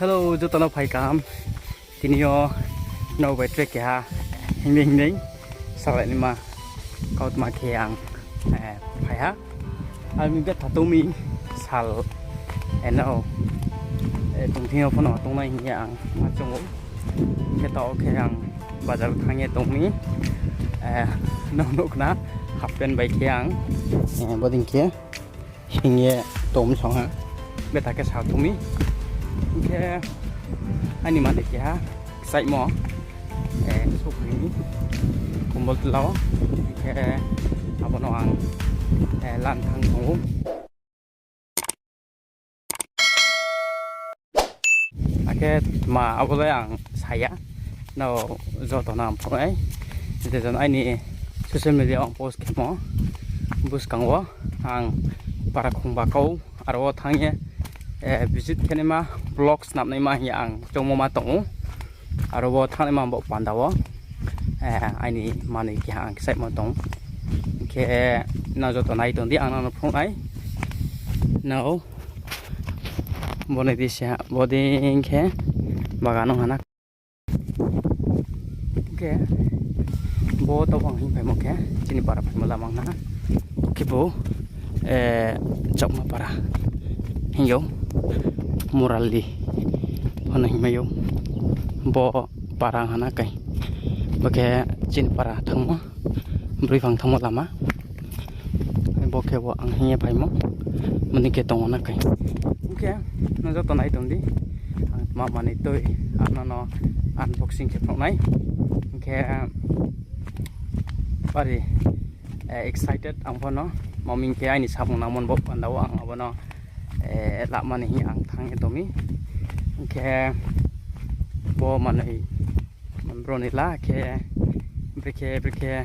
Hello, cho tao phải cam. Thì nhiều nấu bài trek kìa, hình đấy. Sau lại mà câu mà khéng phải ha. Anh mình biết thật tôi mình sal, anh nào tung theo phần nào tung này nhàng mà trong cái tàu khéng bây giờ thằng nghe tung mi nấu nấu na học bên bài khéng bao nhiêu kia hình như tôm xong ha. Bây giờ cái sao tung mi cái anh em ăn được kia sậy mỏ súp này cùng một lẩu cái apa noang lan thang ngủ cái mà apa lo yang saya no zo to nam pho ai thì giờ anh ni social media on post cái mỏ post kang wa ang para khung ba kau aro thang ye visit cái mà blog snap này mà yang trong mà tong aro thang này mà bộ pan dawo anh ni mà này cái hàng sai mà tong cái nào cho tao này tuần đi ăn nó phong ấy nào bữa nay đi xe bữa đi cái bagan nó hả cái bố tao bằng hình phải một cái chỉ para phải một làm hả cái bố chọc mà para hình giống morali phần hình mấy giống bố para hả cái bagai chỉ para thằng mà beri phang thang một làm á, bố kêu vợ ăn hình phải mốc, mình cái tông nó cái, ok, nó rất tuần này tuần đi, mà này tôi nó unboxing cái phần này, ok, very excited ang pho nó, mà mình cái anh sắp nằm một bộ phận đâu ang apa nó, làm mà này ang thang itu mi, ok, bố mà này, mình bro này lá cái, berke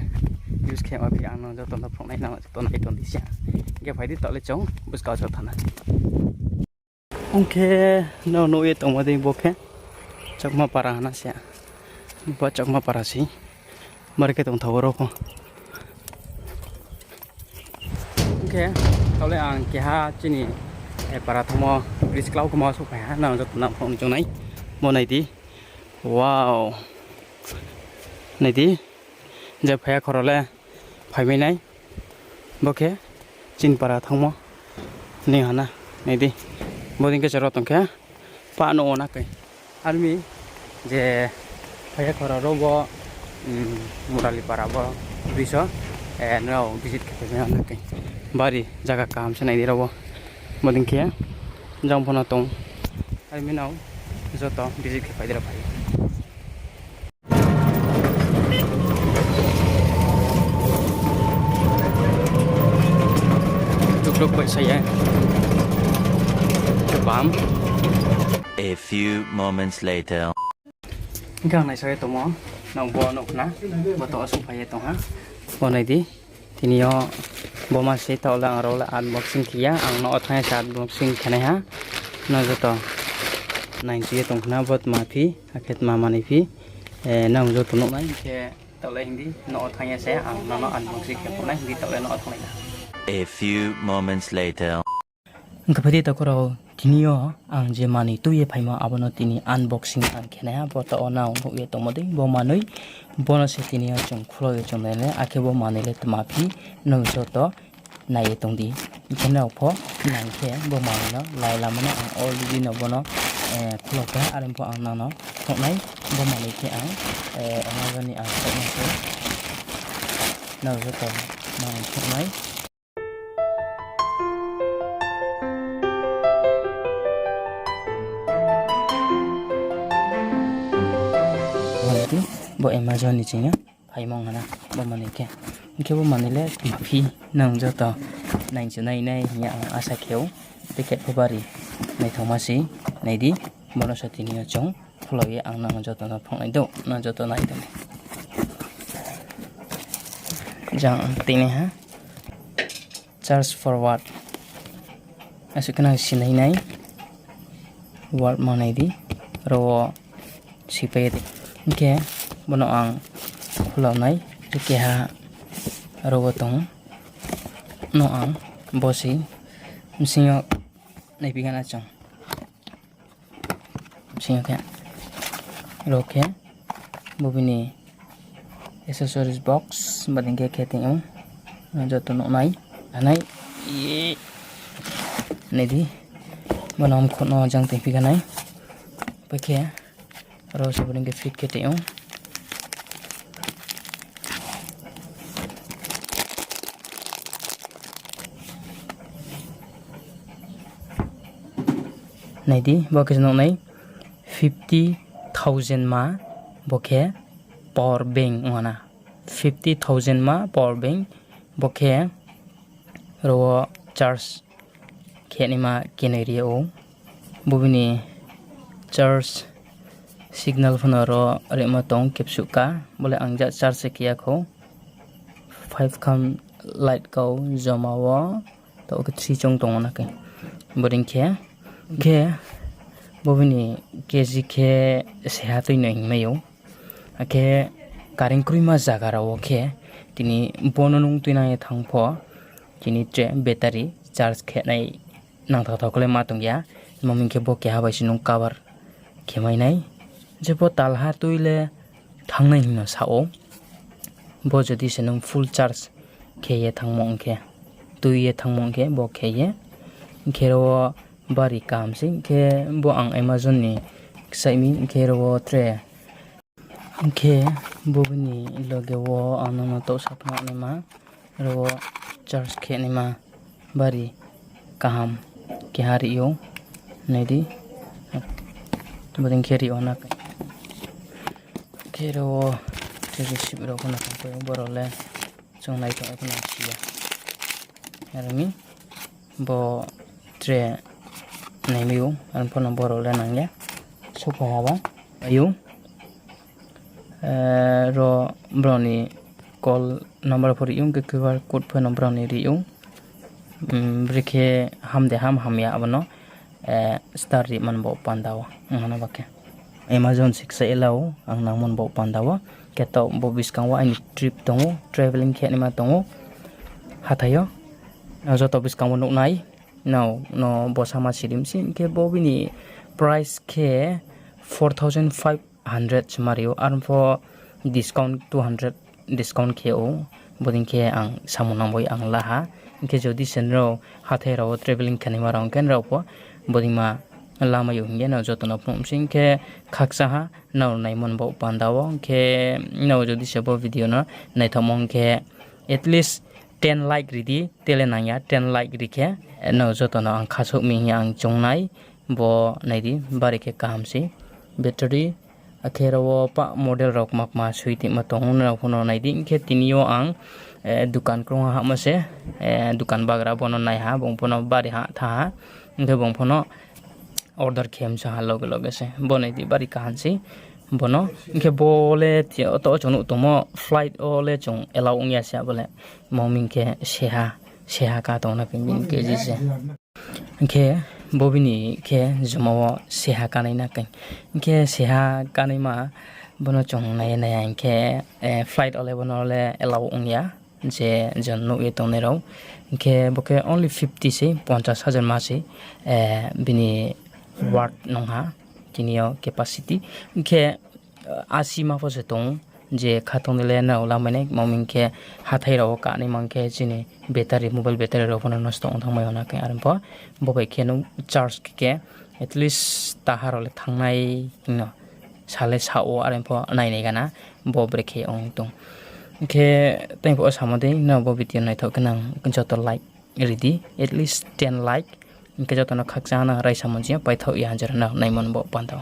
use came up yang no joton da phong nai na joton nai ton disia ge phai di tole chong bus ka cho thana okay no ye tong ma ding bokhe chakma para hana sia ba chakma para si marke tong thawro ko okay tole ang ke ha chini para thamo bridge cloud ko ma su phai ha na joton na phong chong nai mo nai di wow nai di giờ phải khổ rồi phải mấy này ok chín para thằng mò này hả na này đi bố tiếng cái chợ tông kia pa nó na cái army giờ phải khổ rồi bố murali para bố bisa Nrao visit cái này na cái bari jaga kam se này đi rồi bố tiếng kia jang phone tông army nào giờ to visit cái phải đi rồi phải lúc vậy saya bám. A few moments later. Cái này saya tôm mỏ, nòng bò nọc ná, bò tỏi Souhphai tôm ha. Bò này đi, thì nhiều bò mà sẽ tạo là rồi là unboxing kia, ăn nó thay sát unboxing cái này ha, nó rất to. Này chỉ tôm na bớt mà phi, akhet mà này phi, nòng rất tôm này cái tạo lên đi, nó thay sẽ ăn nó unboxing cái này đi tạo lên nó thay này. A few moments later. Kapati takoro tinio ang jemani tu ye phaima abono tini unboxing ang khena bota ona bo ye tomodi bo manui bono se tinio chung khulo ye chung le akhe bo manile tmapi no joto nai tongdi khena pho nang khe bo manino lai lamana ang already no bono khulo ka arim pho ang nano thoknai bo mani khe ang onagani ang thoknai se no joto mang thoknai bo Amazon ni chinga phai mong hana bo mani ke bo mani le mafi nang jo to nang chu nai nai nya asa kheu te ke bari nai thoma si nai di bono sati ni chong phloi ang nang jo to na phang nai do na jo to nai de jang tini ha charge for what asukna sinai nai what manai di ro sipai di ke bono ang khulau nai ke ha robotong no ang bosi msingo nai pigana chong sing ke roke bobini accessories box bading ke ting joto nai anai nedi banam khono jang te pi ganai pake ro se bading ke fit ke ting này đi bao cái nó này 50,000 ma bokhe power bank ngana 50,000 ma power bank bokhe ro charge kheni ma keneri o bubini charge signal phone ro rema tong kepsuka bole angja charge kiya kho 5 kham light kau joma wa to ke 3 chong tong na ke boring khe ke bobini keji ke seha tui noi mayo ke karing krima jaga ra ke tini bononung tui nai thangpho tini tre battery charge khe nai nang tha tha kole ma tung ya momin ke bo ke ha bai sinung cover ke mai nai je bo tal ha tuile thangnai hino sao bo jodi sinung full charge ke ye thangmong ke tui ye thangmong ke bo ke ye khero bari kam sing ke bo ang Amazon ni saimi ke ro tre ke bobini loge wo anono to sapna ni ma ro charge ke ni ma bari kaham ke hari yo nedi bodin kheri ona ke ro tre receive ro kona ko borole chong nai to kona sia yarami bo tre này miu anh phone number rồi lên nhé số phone apa ayu ro brownie call number for yung ke QR code phone number brownie ri yung brike ham de ham ya abano star ri man bo pandawa ngana bakke Amazon 6 elau ang namon bo pandawa keto bo discount wa ani trip tongo traveling khe ni ma tongo hatayo ajo to discount no nai now no bosama sirim sim ke bobini price ke 4,500 mario and for discount 200 discount ke o bodin ke ang samunang boy ang laha ke jodi senro hathe ro traveling khani ma rong ken ro po bodima lama yo nge na jotona pum sing ke khaksa ha naw nai mon bo pandawo ke naw jodi sebo video na nai thamong ke at least 10 like ridi tele nanya 10 like rikhe no jotona ang khasok mi ang chongnai bo naidi bari ke kamsi battery akhero pa model rok mak ma suiti ma tong na phono naidi ke tinio ang dukan krong ha ma se dukan bagra bono nai ha bong phono bari ha tha nge bong phono order khem sa log log se bo naidi bari kahansi bono ke bole ti to chonu tomo flight ole chung allow ongya sia bole moming ke seha ka to na pin ke ji se ke bobini ke jumawo seha ka nai na ke seha ka nai ma bono chung nai nai ke flight ole bono ole allow ongya je jonno e to ne ro ke boke only 50 se 50,000 ma se bini watt nongha tinio capacity ke 80 ma fo se tong je khatong le na ola mane moming ke hathai ro ka ni mang ke jini battery mobile battery ro phone nosto ong thangmai ona ke arampo bobai ke no charge ke at least tahar le thangnai no sale sao arampo nai nei gana bo breke ong tong ke tengpo samade na bo video nai thok kanang kunjoto like ready at least 10 like ke joto na khaksa na raisa monji pai thok ya jar na naimon bo pantaw